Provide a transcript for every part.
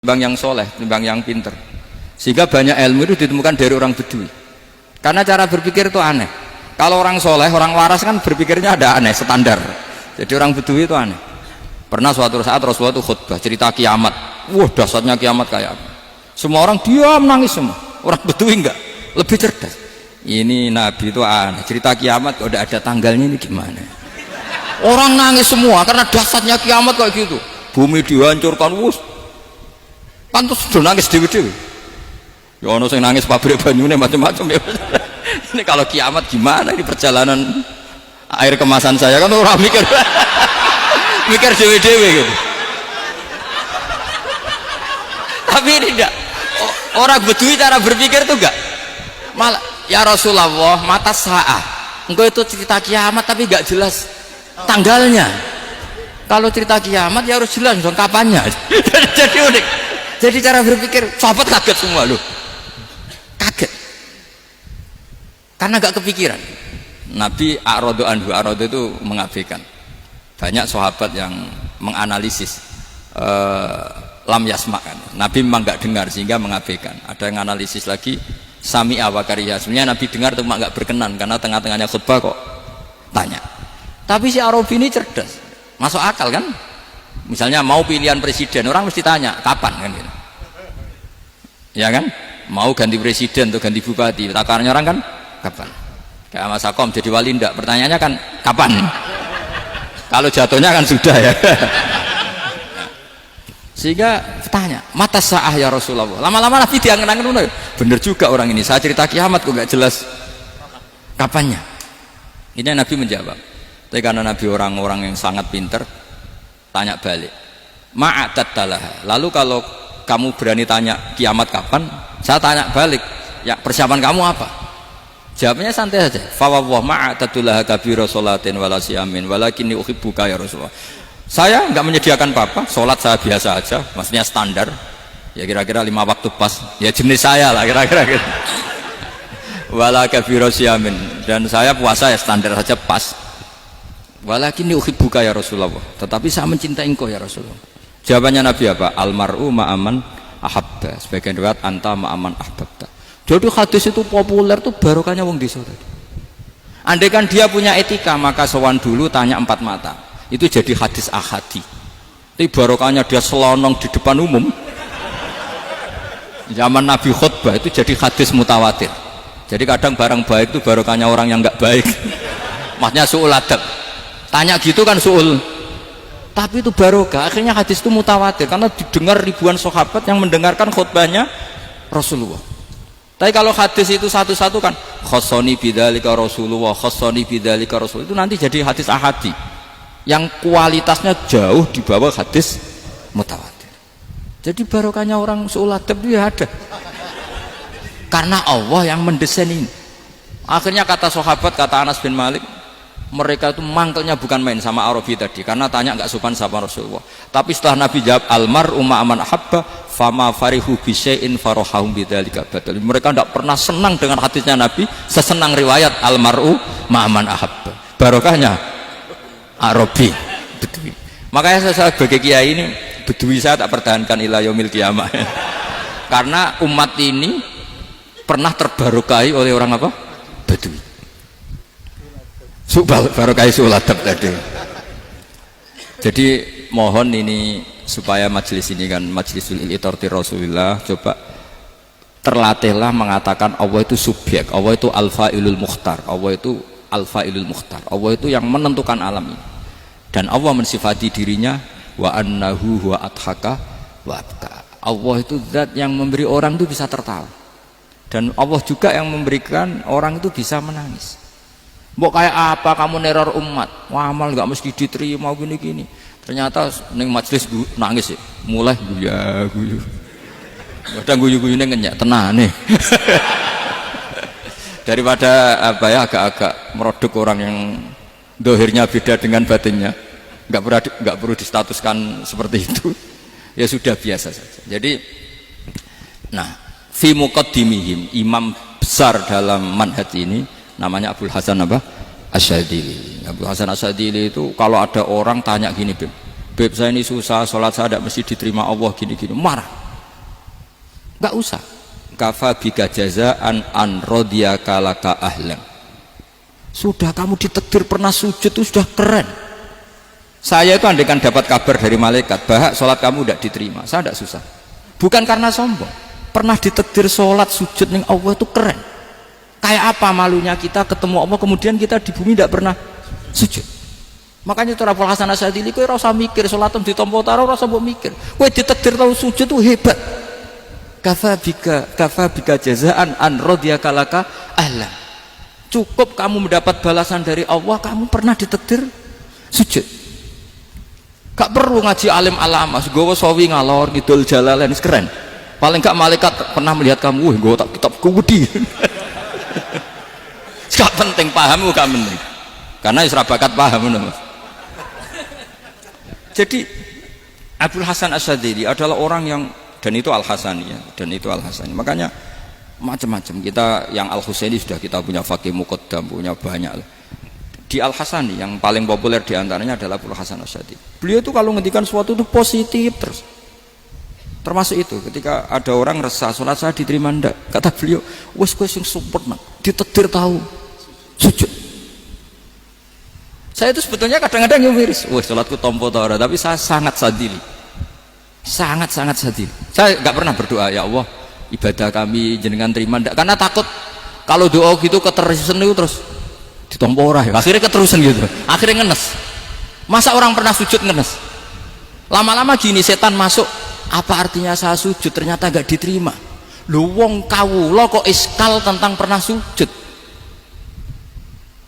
timbang yang soleh, timbang yang pinter. Sehingga banyak ilmu itu ditemukan dari orang Bedui. Karena cara berpikir itu aneh. Kalau orang soleh, orang waras kan berpikirnya ada aneh, standar. Jadi orang Bedui itu aneh. Pernah suatu saat Rasulullah itu khutbah cerita kiamat. Wah, dahsyatnya kiamat kayak apa? Semua orang diam nangis semua. Orang Bedui enggak, lebih cerdas. Ini Nabi itu aneh. Cerita kiamat kalau udah ada tanggalnya ini gimana? Orang nangis semua karena dahsyatnya kiamat kayak gitu. Bumi dihancurkan, wus. Pantas sudah nangis dewi-dewi. Ya ono sing nangis pabrik banyune macam-macam ya. Ini kalau kiamat gimana ini perjalanan air kemasan saya kan orang mikir. Mikir dewe-dewe gitu. Tapi ini enggak. Orang Bedui cara berpikir tuh enggak. Malah ya Rasulullah, mata sa'ah. Engkau itu cerita kiamat tapi enggak jelas tanggalnya. Kalau cerita kiamat ya harus jelas dong kapannya. Jadi unik. Jadi cara berpikir sahabat kaget semua loh. Kaget. Karena enggak kepikiran. Nabi a'radu anhu, a'radu itu mengabaikan. Banyak sahabat yang menganalisis lam yasma kan. Nabi memang nggak dengar sehingga mengabaikan. Ada yang analisis lagi sami'a wa kariha. Sebenarnya Nabi dengar cuma nggak berkenan karena tengah-tengahnya khutbah kok tanya. Tapi si Arabi ini cerdas, masuk akal kan? Misalnya mau pilihan presiden, orang mesti tanya kapan kan gitu. Ya kan? Mau ganti presiden atau ganti bupati, takarannya orang kan kapan? Kayak Mas Akom jadi wali ndak? Pertanyaannya kan kapan? Kalau jatuhnya kan sudah ya. Sehingga tanya mata sa'ah ya Rasulullah. Lama-lama Nabi diangen-angen, bener juga orang ini, saya cerita kiamat kok gak jelas kapannya. Ini Nabi menjawab. Tapi karena Nabi orang-orang yang sangat pinter, tanya balik, ma'atat talaha. Lalu kalau kamu berani tanya kiamat kapan, saya tanya balik, ya persiapan kamu apa? Jawabnya santai saja. Fa wallah ma'atatullaha kabira sholatin wala siyamin walakinni uhibbuka ya Rasulullah. Saya enggak menyediakan apa-apa, sholat saya biasa aja, maksudnya standar. Ya kira-kira 5 waktu pas. Ya jenis saya lah kira-kira gitu. Wala kabira siyamin, dan saya puasa ya standar saja pas. Walakinni uhibbuka ya Rasulullah. Tetapi saya mencintai engkau ya Rasulullah. Jawabannya Nabi apa? Almar'u ma'aman ahabba. Sebagian riwayat anta ma'aman ahbabta. Jadi hadis itu populer tuh barokahnya wong desa tadi. Andai kan dia punya etika, maka sowan dulu tanya 4 mata. Itu jadi hadis ahadi. Tapi barokahnya dia selonong di depan umum. Zaman Nabi khutbah itu jadi hadis mutawatir. Jadi kadang barang baik itu barokahnya orang yang enggak baik. Maksudnya su'ul adab. Tanya gitu kan su'ul. Tapi itu barokah. Akhirnya hadis itu mutawatir karena didengar ribuan sahabat yang mendengarkan khutbahnya Rasulullah. Tapi kalau hadis itu satu-satu kan khossoni bidzalika Rasulullah, khossoni bidzalika Rasul, itu nanti jadi hadis ahadi yang kualitasnya jauh di bawah hadis mutawatir. Jadi barokahnya orang su'ul adab itu ya ada. Karena Allah yang mendesain ini. Akhirnya kata sahabat, kata Anas bin Malik, mereka itu mangkelnya bukan main sama Arabi tadi karena tanya nggak sopan sama Rasulullah. Tapi setelah Nabi jawab almar'u ma'aman ahabba fama farihu bisyai'in farahahum bidzalika badal. Mereka tidak pernah senang dengan hadisnya Nabi sesenang riwayat almar'u ma'aman ahabba. Barokahnya Arabi Bedui. Makanya saya sebagai kiai ini Bedui saya tak pertahankan ila yaumil qiyamah. Karena umat ini pernah terbarokahi oleh orang apa? Bedui. Barokai suladab tadi. Jadi mohon ini supaya majelis ini kan majlisul iltorti Rasulullah, coba terlatihlah mengatakan Allah itu subjek, Allah itu al-fa'ilul mukhtar, Allah itu al-fa'ilul mukhtar, Allah itu yang menentukan alam ini. Dan Allah mensifati dirinya wa annahu huwa adhaka wa abka. Allah itu zat yang memberi orang itu bisa tertawa. Dan Allah juga yang memberikan orang itu bisa menangis. Mbok kayak apa kamu neror umat, wah amal nggak mesti diterima gini-gini. Ternyata neng majelis nangis ya, mulai guyu. Kadang guyu-guyune ngenyak tenane. Daripada apa ya agak-agak merodok orang yang dohirnya beda dengan batinnya, nggak perlu distatuskan seperti itu. Ya sudah biasa saja. Jadi, nah, fi muqaddimihim, imam besar dalam manhaj ini namanya Abul Hasan apa? Asyadzili. Abul Hasan Asyadzili itu kalau ada orang tanya gini, Beb saya ini susah, sholat saya tidak mesti diterima Allah gini-gini, marah. nggak usah. Kafa bika jazaan an radiyaka laka ahlan. Sudah kamu ditakdir pernah sujud itu sudah keren. Saya itu andaikan dapat kabar dari malaikat bahwa sholat kamu tidak diterima, saya tidak susah. Bukan karena sombong, pernah ditakdir sholat sujud ning Allah itu keren. Kayak apa malunya kita ketemu Allah kemudian kita di bumi tidak pernah sujud. Makanya cara Abul Hasan Asyadzili kowe ora usah mikir salatem ditampa taro ora usah mbok mikir. Kowe ditakdir tau sujud itu hebat. Kafa bika jazaan an radiyaka laka ahlan. Cukup kamu mendapat balasan dari Allah, kamu pernah ditakdir sujud. Gak perlu ngaji alim alama, gowo sawi ngalor ngidul jalalain keren. Paling gak malaikat pernah melihat kamu, gowo tak kitab kuwedi. Gak penting paham, gak penting. Karena isra bakat paham Mas. Jadi Abul Hasan Asyadzili adalah orang yang, dan itu Al-Hasani ya, dan itu Al-Hasani. Makanya macam-macam, kita yang Al-Husaini sudah kita punya Faqih Muqaddam, punya banyak. Di Al-Hasani yang paling populer diantaranya adalah Abul Hasan Asyadzili. Beliau itu kalau ngendikan sesuatu itu positif terus. Termasuk itu ketika ada orang resah sholat saya diterima ndak, kata beliau wes sing sempurna ditakdir tahu sujud. Saya itu sebetulnya kadang-kadang yang miris, wes sholatku tompo ta ora, tapi saya sangat sadili, sangat sadili. Saya nggak pernah berdoa ya Allah ibadah kami jenengan terima ndak, karena takut kalau doa gitu keterusan itu terus ditompo ora ya, akhirnya keterusan gitu, akhirnya ngenes. Masa orang pernah sujud ngenes? Lama-lama gini setan masuk, apa artinya saya sujud ternyata gak diterima. Lu wong kawula kok iskal tentang pernah sujud.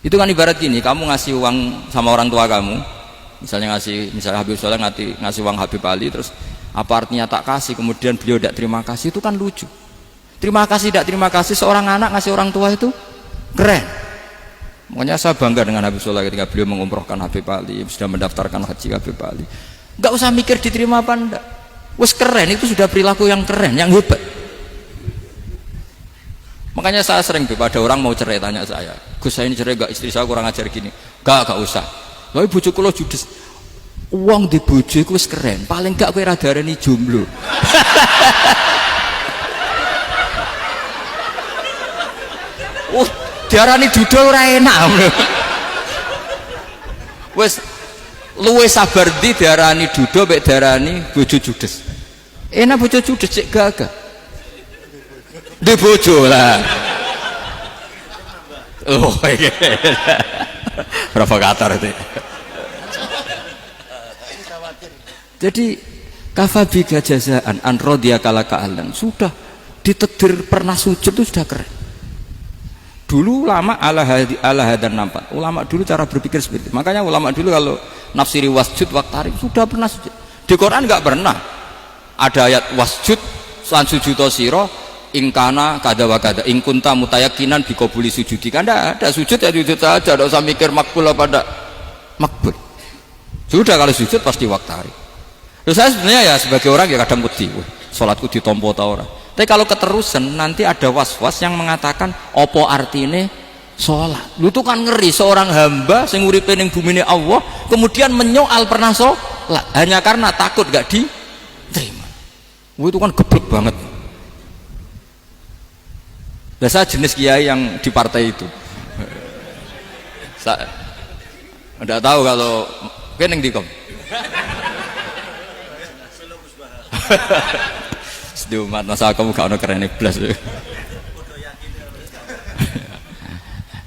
Itu kan ibarat gini, kamu ngasih uang sama orang tua kamu, misalnya Habib Soleh ngasih uang Habib Ali, terus apa artinya tak kasih, kemudian beliau tidak terima kasih, itu kan lucu. Terima kasih tidak terima kasih, seorang anak ngasih orang tua itu keren. Makanya saya bangga dengan Habib Soleh ketika beliau mengumrohkan Habib Ali, sudah mendaftarkan haji Habib Ali. Gak usah mikir diterima apa enggak, wes keren, itu sudah perilaku yang keren, yang hebat. Makanya saya sering ada orang mau cerai tanya saya, Gus saya ini cerai gak, istri saya kurang ajar gini. Gak usah, tapi bojo kula judes. Uang di bojo itu wes keren, paling gak kowe radarani jomblo. Diarani dudul ora enak. Wes luwe sabar di diarani dudul mek diarani bojo judes. Enak bojo judes cek gagah. Di bojo lah. Oh iya. Provokator itu. Jadi kafabika jazaan an radiyaka laka ahlan, sudah ditakdir pernah sujud itu sudah keren. Dulu ulama ala hadan nampak. Ulama dulu cara berpikir seperti itu. Makanya ulama dulu kalau nafsiri wasjud waqtarib sudah pernah sujud. Di Quran enggak pernah ada ayat wasjud lan sujudo sira ingkana kada wa kada ing kunta mutayakinan biqabuli sujudi. Kan ada sujud ya sujud saja, enggak usah mikir makbul apa enggak makbul. Sudah kalau sujud pasti waqtarib. Terus saya sebenarnya ya sebagai orang ya kadang wedi, salatku ditampa ta ora. Tapi kalau keterusan nanti ada was-was yang mengatakan opo artine sholat. Lu tuh kan ngeri seorang hamba sing uripe ning bumine Allah kemudian menyoal pernah sholat hanya karena takut gak diterima. Itu kan geblek banget. Saya jenis kiai yang di partai itu. Saya enggak tahu kalau keneng dikom. Di umat masa kamu gak ada keren iblis.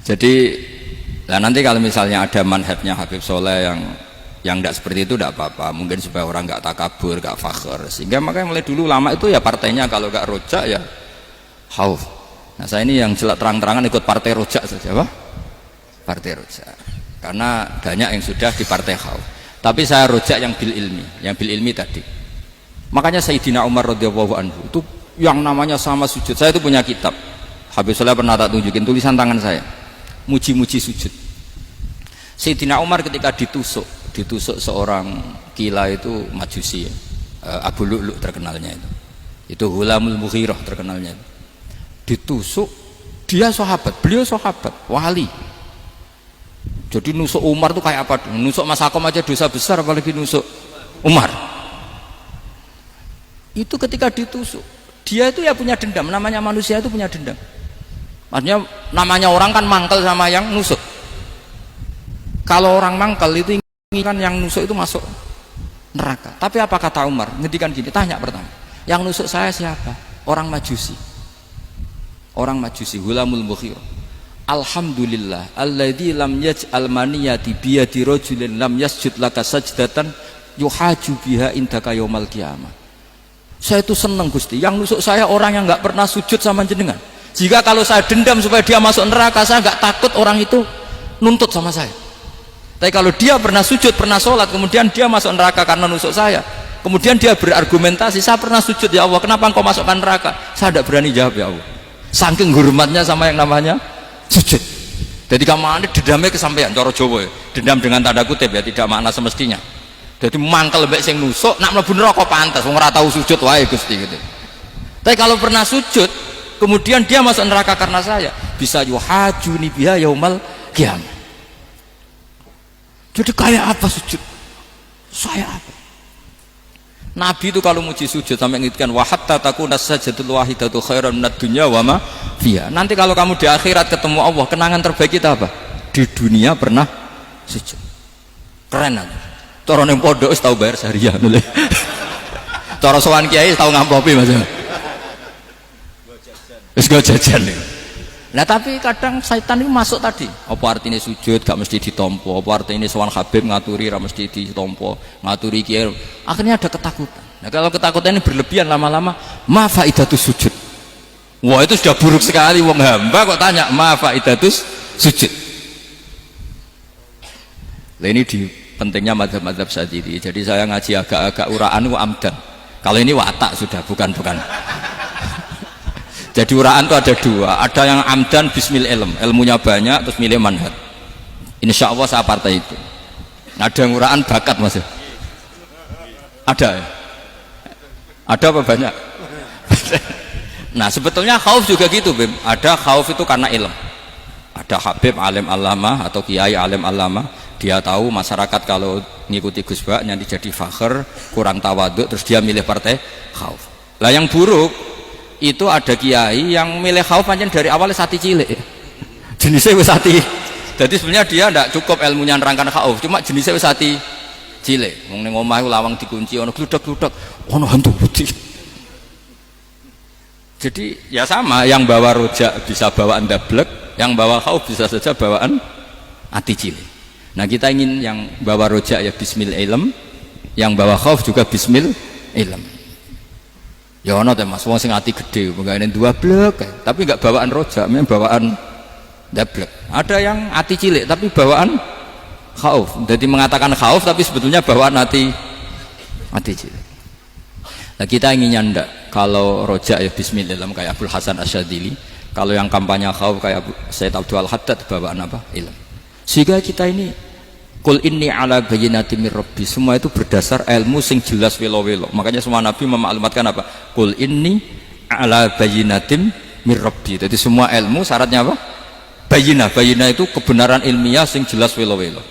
Jadi lah nanti kalau misalnya ada manhajnya Habib Soleh yang tidak seperti itu tidak apa-apa, mungkin supaya orang nggak takabur, nggak fakhr, sehingga makanya mulai dulu lama itu ya partainya kalau nggak rojak ya khauf. Nah saya ini yang jelas terang-terangan ikut partai rojak saja, apa? Partai rojak, karena banyak yang sudah di partai khauf. Tapi saya rojak yang bil ilmi tadi. Makanya Sayyidina Umar radhiyallahu anhu itu yang namanya sama sujud. Saya itu punya kitab. Habib Soleh pernah tak tunjukin tulisan tangan saya. Muji-muji sujud. Sayyidina Umar ketika ditusuk seorang gila itu Majusi ya. Abu Lu'lu' terkenalnya itu. Itu Hulamul Mughirah terkenalnya itu. Ditusuk, dia sahabat, beliau sahabat, wali. Jadi nusuk Umar itu kayak apa? Nusuk Mas Hakom aja dosa besar apalagi nusuk Umar. Itu ketika ditusuk Dia itu ya punya dendam, namanya manusia itu punya dendam. Maksudnya namanya orang kan mangkel sama yang nusuk. Kalau orang mangkel itu inginkan yang nusuk itu masuk neraka. Tapi apa kata Umar? Ngendikan gini, tanya pertama, yang nusuk saya siapa? Orang Majusi. Orang Majusi, Hulamul Mughirah. Alhamdulillah alladzi lam yaj'al maniyati biyadi rajulin lam yasjud laka sajdatan yuhaju biha indaka yaumal qiyamah. Saya itu senang Gusti, yang nusuk saya orang yang nggak pernah sujud sama jenengan. Jika kalau saya dendam supaya dia masuk neraka, saya nggak takut orang itu nuntut sama saya. Tapi kalau dia pernah sujud, pernah sholat, kemudian dia masuk neraka karena nusuk saya, kemudian dia berargumentasi, saya pernah sujud ya Allah, kenapa engkau masukkan neraka? Saya tidak berani jawab ya Allah, saking hormatnya sama yang namanya sujud. Jadi kamu dendamnya kesampaian, coro Jawa ya. Dendam dengan tanda kutip ya, tidak makna semestinya. Jadi mangkel mbek sing nusuk, nak mlebu neraka pantas, wong ora tau sujud wae Gusti gitu. Tapi kalau pernah sujud, kemudian dia masuk neraka karena saya, bisa yuhajuni biha yaumal qiyamah. Jadi kayak apa sujud? Saya apa? Nabi itu kalau muji sujud sampai ngitkan wa hatta takuna sajdatul wahidatu khairan minad dunya wa ma fiha. Nanti kalau kamu di akhirat ketemu Allah, kenangan terbaik kita apa? Di dunia pernah sujud. Keren aja. Cara ning pondok wis tau bayar seharian lho. Cara sowan kiai tau ngampopi Mas. Wis go jajan. Nah tapi kadang setan itu masuk tadi. Apa artinya sujud gak mesti ditompo, apa artinya sowan Habib ngaturi ra mesti ditompo, ngaturi kiai. Akhirnya ada ketakutan. Nah kalau ketakutan ini berlebihan lama-lama, ma faidatus sujud. Wah itu sudah buruk sekali, wong hamba kok tanya ma faidatus sujud. Lah ini di pentingnya mazhab-mazhab Syadzili. Jadi saya ngaji agak-agak uraan wa amdan. Kalau ini watak sudah, bukan. Jadi uraan itu ada dua, ada yang amdan bismil ilm, ilmunya banyak terus milih manhaj. Insya Allah saya partai itu. Ada yang uraan bakat Mas. Ada ya? Ada apa banyak? Nah sebetulnya khauf juga gitu Bim. Ada khauf itu karena ilm. Ada Habib alim alama atau kiai alim alama, dia tahu masyarakat kalau ngikuti Gus Bak nanti jadi fakhr, kurang tawaduk, terus dia milih partai khauf. Lah yang buruk itu ada kiai yang milih khauf pancen dari awalnya sati cilik. Jenisnya wis sati. Jadi sebenarnya dia tidak cukup ilmunya nerangkan khauf, cuma jenisnya wis sati cilik. Wong ning omah lawang dikunci, ono gludak-gludak, ono hantu putih. Jadi ya sama, yang bawa rojak bisa bawaan dablek, yang bawa khauf bisa saja bawaan ati cilik. Nah kita ingin yang bawa rojak ya bismil ilm, yang bawa khauf juga bismil ilm. Ya ono teh Mas, wong sing ati gede, pegawene dua blek, tapi enggak bawaan rojak, memang bawaan dablek. Ada yang ati cilik tapi bawaan khauf. Jadi mengatakan khauf tapi sebetulnya bawaan ati cilik. Nah kita inginnya ndak, kalau rojak ya bismillah kayak Abdul Hasan Asyadzili, kalau yang kampanye khauf kayak Sayyid Abdul Haddad bawaan apa? Ilm. Sehingga kita ini Qul inni ala bayyinatin mir rabbi, semua itu berdasar ilmu sing jelas welo-welo. Makanya semua nabi memaklumatkan apa? Qul inni ala bayyinatin mir rabbi. Jadi semua ilmu syaratnya apa? Bayyinah. Bayyinah itu kebenaran ilmiah sing jelas welo-welo.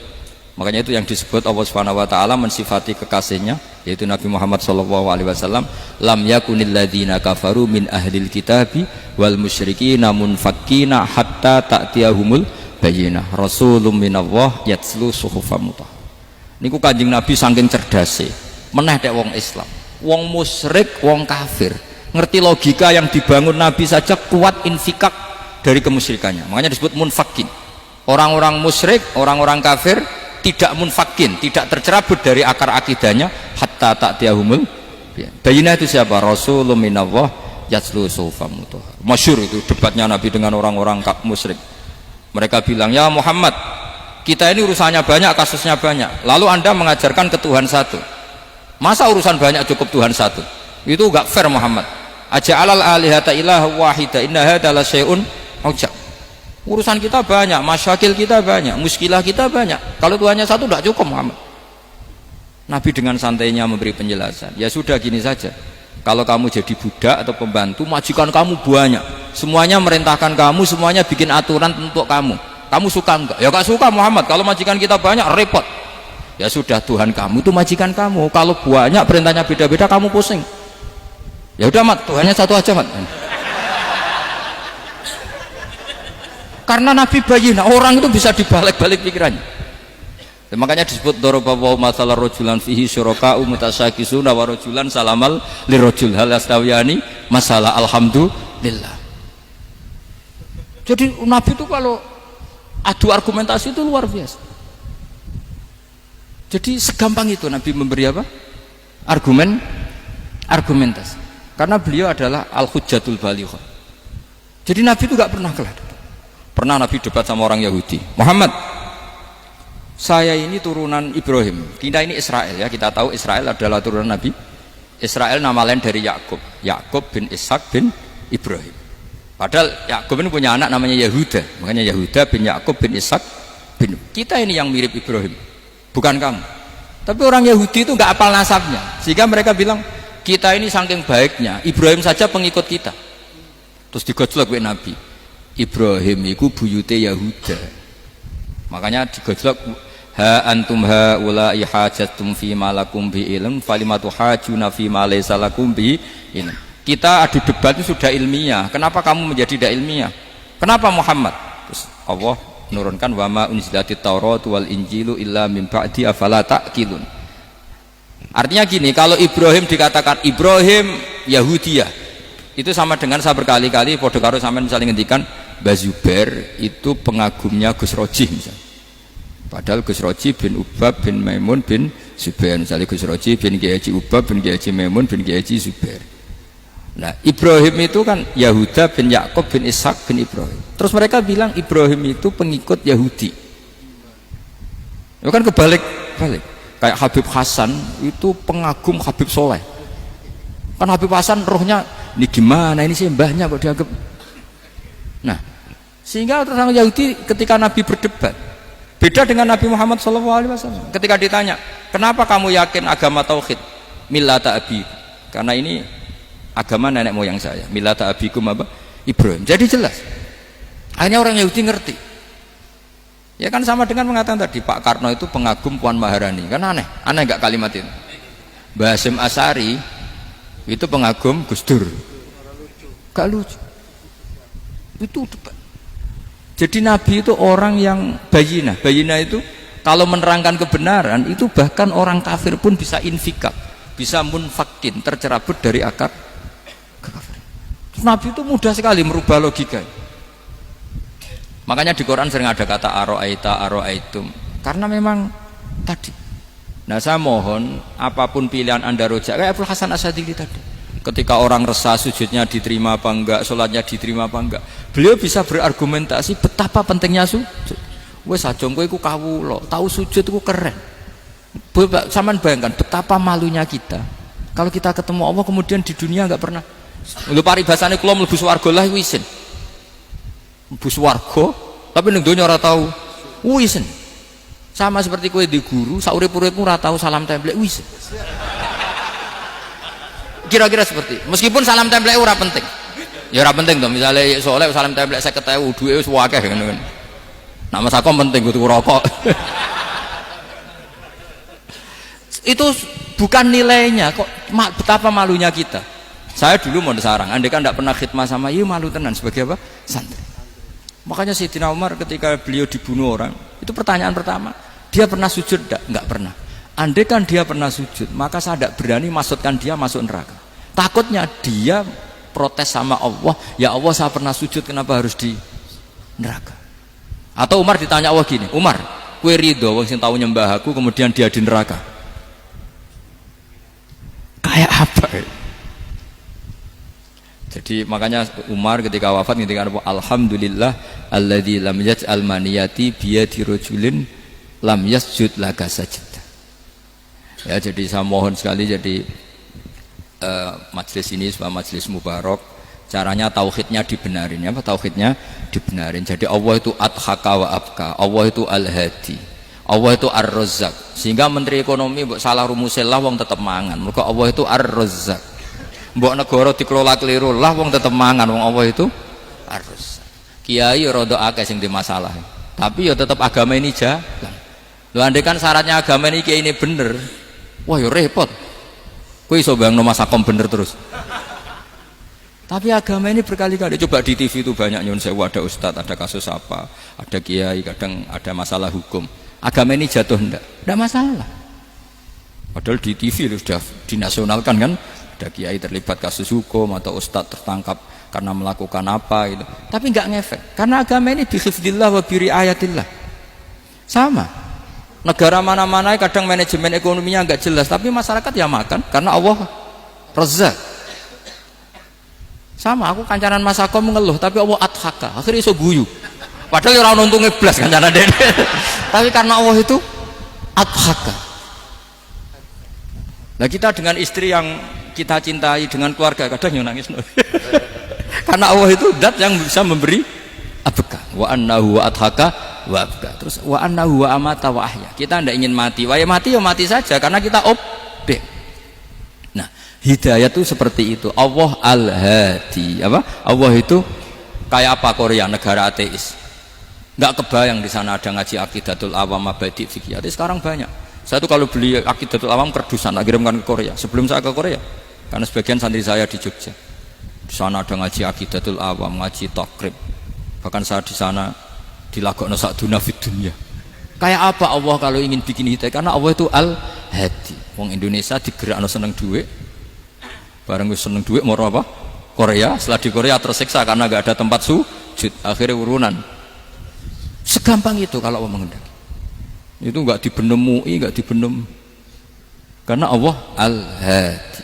Makanya itu yang disebut Allah Subhanahu wa taala mensifati kekasihnya yaitu Nabi Muhammad sallallahu alaihi wasallam, lam yakunil ladzina kafaru min ahlil kitabi wal musyrikina munfakkina hatta ta'tiyahumul bayyinah rasulun minallah yatslu suhufam mutahhar. Niku Kanjeng Nabi saking cerdase meneh tek wong Islam, wong musyrik, wong kafir ngerti logika yang dibangun Nabi saja kuat infikak dari kemusyrikannya. Makanya disebut munfakin. Orang-orang musyrik, orang-orang kafir tidak munfakin, tidak tercerabut dari akar akidahnya hatta ta'tiyahumul bayyinah. Itu siapa? Rasulun minallah yatslu suhufam mutahhar. Masyhur itu debatnya Nabi dengan orang-orang musyrik. Mereka bilang, ya Muhammad, kita ini urusannya banyak, kasusnya banyak, lalu anda mengajarkan ke Tuhan satu, masa urusan banyak cukup Tuhan satu? Itu gak fair Muhammad. Aja'alal alihata ilaha wahida inna hadha la syai'un ujab. Urusan kita banyak, masyakil kita banyak, muskilah kita banyak, kalau Tuhannya satu gak cukup Muhammad. Nabi dengan santainya memberi penjelasan, ya sudah gini saja, kalau kamu jadi budak atau pembantu, majikan kamu banyak, semuanya merintahkan kamu, semuanya bikin aturan untuk kamu suka enggak? Ya gak suka Muhammad, kalau majikan kita banyak repot. Ya sudah, Tuhan kamu itu majikan kamu, kalau banyak perintahnya beda-beda kamu pusing. Ya udah mat, Tuhannya satu aja mat. Karena Nabi bayina, orang itu bisa dibalik-balik pikirannya. Dan makanya disebut dorobawahu masalah rojulan fihi syuraka'u mutasyakisuna wa rojulan salamal lirojul hal astawiyani masalah alhamdulillah. Jadi Nabi itu kalau adu argumentasi itu luar biasa. Jadi segampang itu Nabi memberi apa? Argumentasi. Karena beliau adalah al-hujjatul balighah. Jadi Nabi itu gak pernah kalah. Pernah Nabi debat sama orang Yahudi, Muhammad, saya ini turunan Ibrahim, kita ini Israel ya, kita tahu Israel adalah turunan Nabi. Israel nama lain dari Yakub, Yakub bin Ishak bin Ibrahim. Padahal Yakub ini punya anak namanya Yahuda, makanya Yahuda bin Yakub bin Ishak bin. Kita ini yang mirip Ibrahim, bukan kamu. Tapi orang Yahudi itu nggak apal nasabnya, sehingga mereka bilang kita ini saking baiknya Ibrahim saja pengikut kita. Terus digojlok oleh Nabi, Ibrahim itu buyute Yahuda, makanya digojlok, ha antum ha ulai hajatum fi malakum bi ilm falimatu hajuna fi ma laysa lakum bi ilm. Kita adu debat itu sudah ilmiah, kenapa kamu menjadi tidak ilmiah? Kenapa Muhammad? Terus Allah menurunkan wa ma unzilatit taurat wal injilu illa min ba'di afala ta'qilun. Artinya gini, kalau Ibrahim dikatakan Ibrahim Yahudiyah, itu sama dengan saya berkali-kali podo karo sampean misalnya ngendikan Mbah Zubair itu pengagumnya Gus Roji misalnya. Padahal Gus Roji bin Ubab bin Maimun bin Zubair, misalnya Gus Roji bin Kiai Haji Ubab bin Kiai Haji Maimun bin Kiai Haji Zubair. Nah Ibrahim itu kan Yahuda bin Yakub bin Ishak bin Ibrahim. Terus mereka bilang Ibrahim itu pengikut Yahudi. Itu kan kebalik-balik. Kayak Habib Hasan itu pengagum Habib Soleh. Kan Habib Hasan rohnya ini gimana, ini sih mbahnya kok dianggap. Nah sehingga orang Yahudi ketika Nabi berdebat beda dengan Nabi Muhammad SAW. Ketika ditanya kenapa kamu yakin agama tauhid, millata abi, karena ini agama nenek moyang saya, millata abikum apa? Ibrahim. Jadi jelas akhirnya orang Yahudi ngerti. Ya kan sama dengan mengatakan tadi Pak Karno itu pengagum Puan Maharani, kan aneh nggak kalimat itu. Mbah Hasyim Asy'ari itu pengagum Gus Dur, gak lucu itu debat. Jadi Nabi itu orang yang bayinah itu kalau menerangkan kebenaran itu bahkan orang kafir pun bisa infikak, bisa munfakin, tercerabut dari akar kekafiran. Nabi itu mudah sekali merubah logika. Makanya di Quran sering ada kata aro'aitum, karena memang tadi. Nah saya mohon apapun pilihan anda rojak kayak Abdul Hasan Asyadili tadi, ketika orang resah sujudnya diterima apa enggak, sholatnya diterima apa enggak, beliau bisa berargumentasi betapa pentingnya sujud. Wes sajong kowe iku kawula, tahu sujud iku keren. Saman bayangkan betapa malunya kita kalau kita ketemu Allah kemudian di dunia enggak pernah. Lho paribasane kula mlebu swarga lah iku isin. Mlebu swarga tapi ning donya ora tahu. Isin. Sama seperti kowe di guru saurip-uripmu ora tahu salam templek wis. Kira-kira seperti meskipun salam templek ora penting. Ya ora penting to, misalnya soleh salam templek 50.000 duwe wis akeh ngono kan. Nama sakom penting kudu rokok. Itu bukan nilainya kok, betapa malunya kita. Saya dulu mau sarang, andai kan tidak pernah khidmah sama iya malu tenan sebagai apa? Santri. Makanya Sayyidina Umar ketika beliau dibunuh orang, itu pertanyaan pertama, dia pernah sujud enggak? Enggak pernah. Andai kan dia pernah sujud, maka saya tidak berani masukkan dia masuk neraka. Takutnya dia protes sama Allah, ya Allah saya pernah sujud, kenapa harus di neraka? Atau Umar ditanya Allah gini, Umar, kue ridho wong sing tahu nyembah aku kemudian dia di neraka? Kayak apa? Jadi makanya Umar ketika wafat ketika alhamdulillah alladzi lam yaj'al maniyati biyadi rajulin lam yasjud laka sajda. Ya jadi saya mohon sekali jadi majelis ini sebuah majelis mubarak, caranya tauhidnya dibenarin ya, apa tauhidnya dibenarin. Jadi Allah itu adhaka wa abka, Allah itu al-hadi, Allah itu ar-razzaq. Sehingga menteri ekonomi mbok salah rumusillah wong tetep mangan. Mergo Allah itu ar-razzaq. Mbok negara dikelola keliru lah wong tetep mangan, wong Allah itu harus. Kiai rada akeh sing di masalah. Tapi ya tetep agama ini jalan. Lho andai kan syaratnya agama ini kiai ini bener, wah ya repot. Kowe iso bayangno masakom bener terus. Tapi agama ini berkali-kali, coba di TV itu banyak nyun sewu, ada ustadz, ada kasus apa, ada kiai, kadang ada masalah hukum. Agama ini jatuh enggak masalah. Padahal di TV sudah dinasionalkan kan, ada kiai terlibat kasus hukum atau ustadz tertangkap karena melakukan apa gitu. Tapi enggak ngefek, karena agama ini bihifdillah wa biriayatillah. Sama. Negara mana-mana kadang manajemen ekonominya enggak jelas, tapi masyarakat ya makan karena Allah Razzaq. Sama, aku kancanan Mas Ako mengeluh, tapi Allah adhaka, akhirnya iso guyu. Padahal orang untungnya belas kancanan dene. Tapi karena Allah itu adhaka. Nah kita dengan istri yang kita cintai, dengan keluarga kadang yang nangis. Karena Allah itu zat yang bisa memberi abka. Wa annahu wa adhaka wa abka. Terus wa annahu wa amata wa ahya. Kita tidak ingin mati. Wah ya mati saja karena kita objek. Hidayah itu seperti itu. Allah Al-Hadi. Apa? Allah itu kayak apa Korea, negara ateis. Enggak kebayang di sana ada ngaji Aqidatul Awam, Mabadi' Fikih. Sekarang banyak. Saya tuh kalau beli Aqidatul Awam kerdusan, tak kirimkan ke Korea. Sebelum saya ke Korea, karena sebagian santri saya di Jogja. Di sana ada ngaji Aqidatul Awam, ngaji Takrib. Bahkan saya di sana dilagokno sakduna fid dunya. Kayak apa Allah kalau ingin bikin hidayah? Karena Allah itu Al-Hadi. Wong Indonesia digerakno seneng duit. Bareng gue seneng duit mau apa? Korea. Setelah di Korea tersiksa karena gak ada tempat sujud, akhirnya urunan. Segampang itu kalau Allah mengendaki. Itu gak dibenem MUI, gak dibenem, karena Allah Al-Hadi.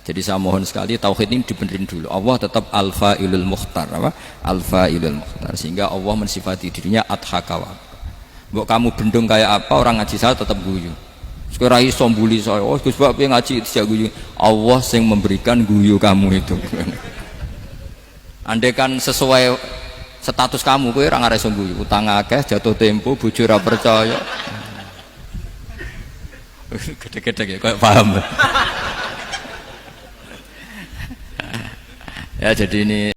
Jadi saya mohon sekali tauhid ini dibenerin dulu. Allah tetap Al-Fa'ilul Mukhtar, apa? Al-Fa'ilul Mukhtar, sehingga Allah mensifati dirinya Adhakawa. Mbok kamu bendung kayak apa, orang ngaji saya tetap guyu. Sekarang iso mbuli saya, oh Gus Bab ngaji tidak guyu. Allah yang memberikan guyu kamu itu. Andai kan sesuai status kamu, kowe ora ngarep iso guyu. Utang akeh, jatuh tempo, bojo ora percaya. Gede-gede ya, kayak paham. Ya jadi ini